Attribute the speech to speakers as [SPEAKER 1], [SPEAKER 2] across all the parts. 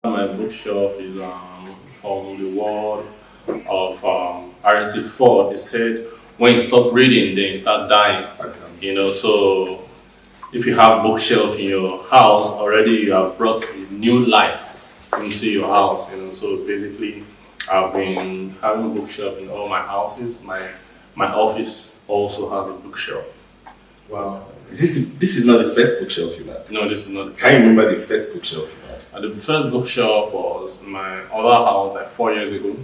[SPEAKER 1] My bookshelf is from the world of RSC Ford. They said when you stop reading, then you start dying. So if you have bookshelf in your house already, you have brought a new life into your house. So basically, I've been having bookshelf in all my houses. My office also has a bookshelf.
[SPEAKER 2] Wow. This is not the first bookshelf you had?
[SPEAKER 1] No, this is not.
[SPEAKER 2] Can you remember the first bookshelf you had?
[SPEAKER 1] The first bookshelf was in my other house like 4 years ago.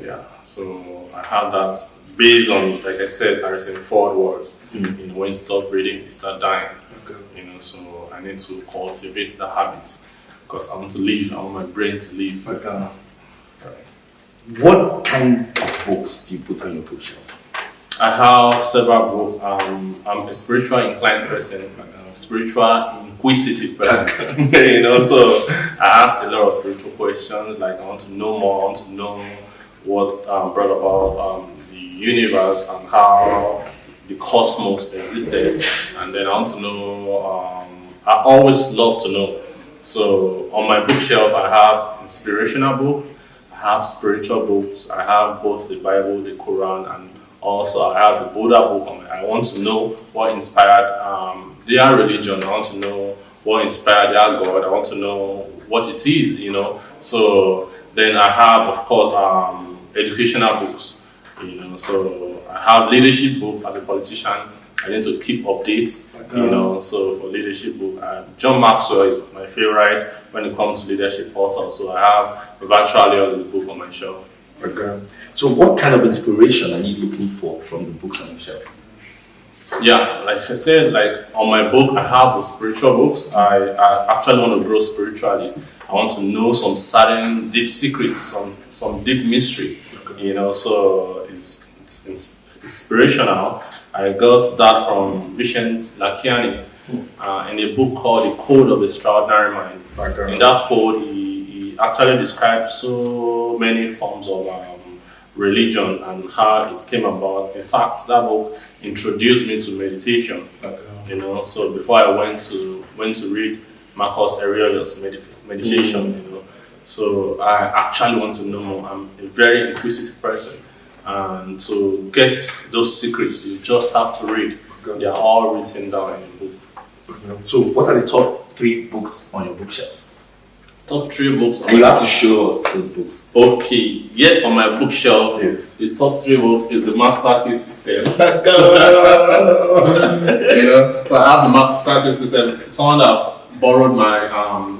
[SPEAKER 1] Yeah, so I had that based on, like I said, Harrison Ford words. When you stop reading, you start dying.
[SPEAKER 2] Okay.
[SPEAKER 1] So I need to cultivate the habit because I want to live. I want my brain to live.
[SPEAKER 2] Okay. What kind of books do you put on your bookshelf?
[SPEAKER 1] I have several books. I'm a spiritual inclined person, spiritual inquisitive person. So I ask a lot of spiritual questions. Like I want to know more. I want to know what brought about the universe and how the cosmos existed. And then I want to know. I always love to know. So on my bookshelf, I have inspirational books. I have spiritual books. I have both the Bible, the Quran, and also I have the Buddha book. I want to know what inspired their religion. I want to know what inspired their God. I want to know what it is, So then I have, of course, educational books, So I have leadership book as a politician. I need to keep updates, So for leadership book, John Maxwell is my favorite when it comes to leadership author. So I have virtually all the book on my shelf.
[SPEAKER 2] Okay. So what kind of inspiration are you looking for from the books on your shelf?
[SPEAKER 1] Yeah, like I said, like on my book, I have the spiritual books. I actually want to grow spiritually. I want to know some certain deep secrets, some deep mystery, So it's inspirational. I got that from Vincent Lakiani in a book called The Code of Extraordinary Mind. In that code, he actually describes so many forms of religion and how it came about. In fact, that book introduced me to meditation. So before I went to read Marcus Aurelius' meditation, So I actually want to know more. I'm a very inquisitive person, and to get those secrets, you just have to read. They are all written down in the book.
[SPEAKER 2] So what are the top 3 books on your bookshelf?
[SPEAKER 1] Top 3 books.
[SPEAKER 2] And you have to show us those books.
[SPEAKER 1] Okay, yet on my bookshelf,
[SPEAKER 2] yes.
[SPEAKER 1] The top 3 books is the Master Key System. So I have the Master Key System. Someone that borrowed my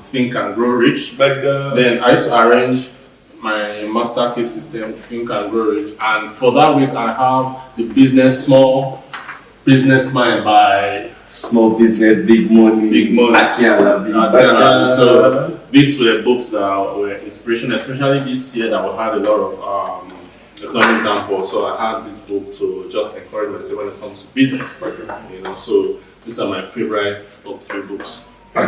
[SPEAKER 1] Think and Grow Rich. Then I used to arrange my Master Key System, Think and Grow Rich, and for that week I have the Small Business Mind by
[SPEAKER 2] Small Business, Big Money.
[SPEAKER 1] So these were books that were inspiration, especially this year that we had a lot of economic downpour. So I had this book to just encourage myself when it comes to business. So these are my favorite top 3 books.
[SPEAKER 2] I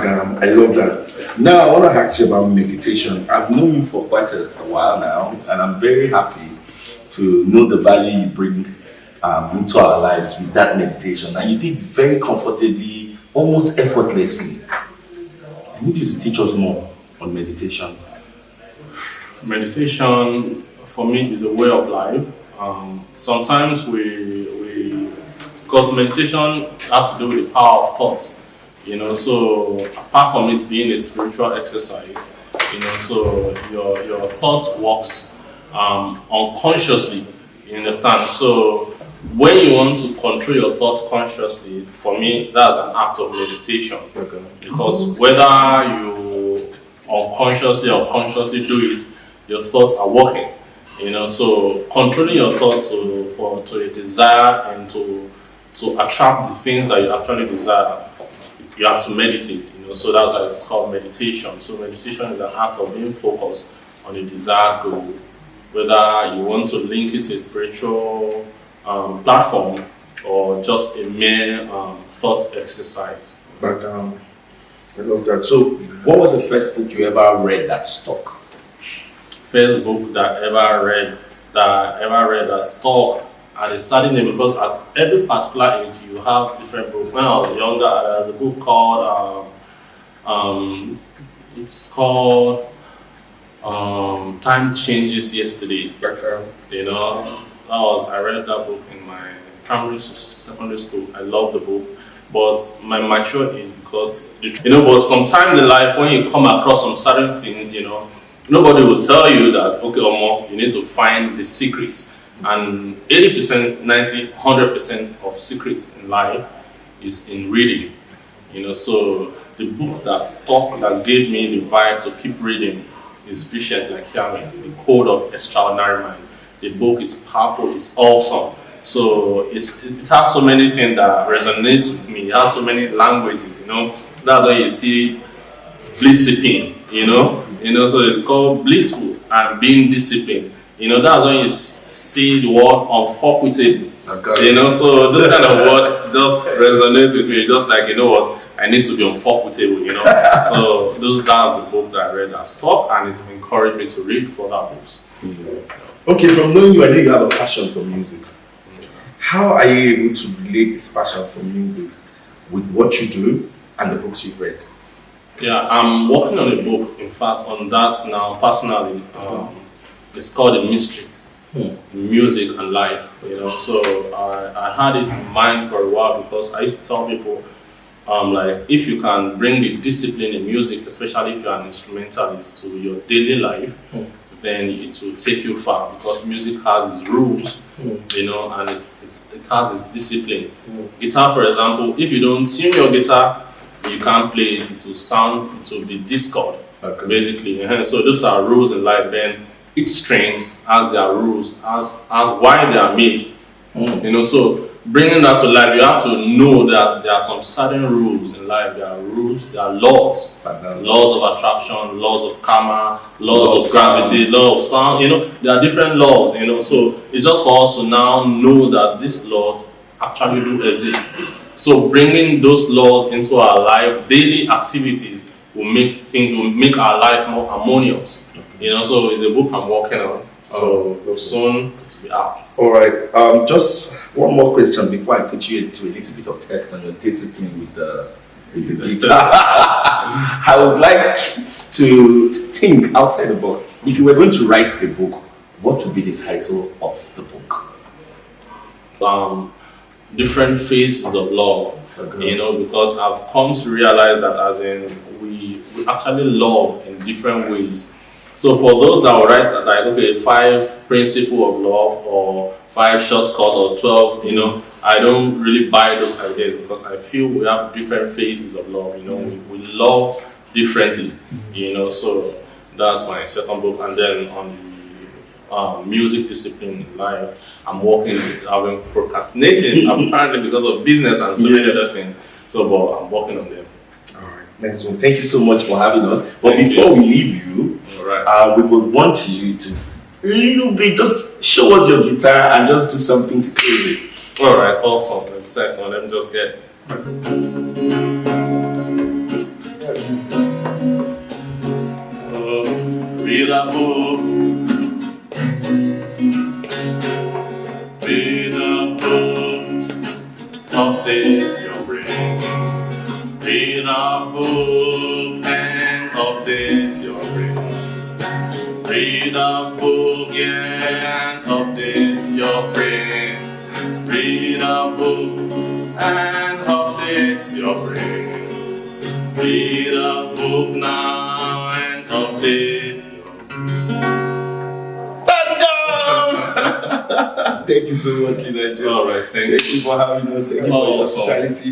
[SPEAKER 2] love that. Now I want to ask you about meditation. I've known you for quite a while now, and I'm very happy to know the value you bring into our lives with that meditation, and you do it very comfortably, almost effortlessly. I need you to teach us more on meditation.
[SPEAKER 1] Meditation for me is a way of life. Sometimes because meditation has to do with the power of thought. So apart from it being a spiritual exercise, so your thought works unconsciously. You understand? So when you want to control your thoughts consciously, for me, that's an act of meditation. Because whether you unconsciously or consciously do it, your thoughts are working. So controlling your thoughts to a desire and to attract the things that you actually desire, you have to meditate. So that's why it's called meditation. So meditation is an act of being focused on a desired goal, whether you want to link it to a spiritual platform or just a mere thought exercise.
[SPEAKER 2] I love that. So, what was the first book you ever read that stuck?
[SPEAKER 1] First book that I ever read that stuck at a certain age, because at every particular age you have different books. When I was younger, the book called It's called Time Changes Yesterday. I read that book in my secondary school. I love the book, but my mature age, because but sometimes in life when you come across some certain things, nobody will tell you that, okay, Omo, you need to find the secret. And 80%, 90, 100% of secrets in life is in reading. So the book that gave me the vibe to keep reading is Vicious Like Yami, The Code of Extraordinary Mind. The book is powerful, it's awesome. So it has so many things that resonate with me. It has so many languages, That's why you see blissiping, So it's called blissful and being disciplined. That's when you see the word unfuckable. So this kind of word just resonates with me. Just like, what, I need to be unfuckable, So that's the book that I read that stuck, and it encouraged me to read further books.
[SPEAKER 2] Okay, from knowing you, I know you have a passion for music. How are you able to relate this passion for music with what you do and the books you've read?
[SPEAKER 1] Yeah, I'm working on a book, in fact, on that now, personally. It's called The Mystery, Music and Life, So I had it in mind for a while, because I used to tell people, if you can bring the discipline in music, especially if you're an instrumentalist, to your daily life, then it will take you far, because music has its rules, and it has its discipline. Guitar, for example, if you don't tune your guitar, you can't play it. It will be discord, basically. So those are rules in life. Then each strings has their rules, as why they are made. So bringing that to life, you have to know that there are some certain rules in life. There are rules, there are laws. Laws of attraction, laws of karma, laws of gravity, law of sound. There are different laws, So it's just for us to now know that these laws actually do exist. So bringing those laws into our life, daily activities will make our life more harmonious. So it's a book I'm working on. So soon to be out.
[SPEAKER 2] All right. Just one more question before I put you into a little bit of test on your discipline with the guitar. I would like to think outside the box. If you were going to write a book, what would be the title of the book?
[SPEAKER 1] Different phases of love. Because I've come to realize that we actually love in different ways. So for those that will write 5 principles of love, or 5 shortcuts, or 12, I don't really buy those ideas, because I feel we have different phases of love. We love differently. So that's my second book. And then on the music discipline in life, I've been procrastinating apparently because of business and so many other things. So, but I'm working on them.
[SPEAKER 2] All right, so thank you so much for having us. But before we leave you, we would want you to just show us your guitar and just do something to close it.
[SPEAKER 1] All right, awesome. So let me just get. Read a book. Read a book. Updates your brain. Read a book and updates your brain. Read a book and updates your brain. Read a book and updates your brain. Read a book now and updates your
[SPEAKER 2] Thank you so much, Elijah.
[SPEAKER 1] All right, thank
[SPEAKER 2] you for having us. Thank you for your hospitality.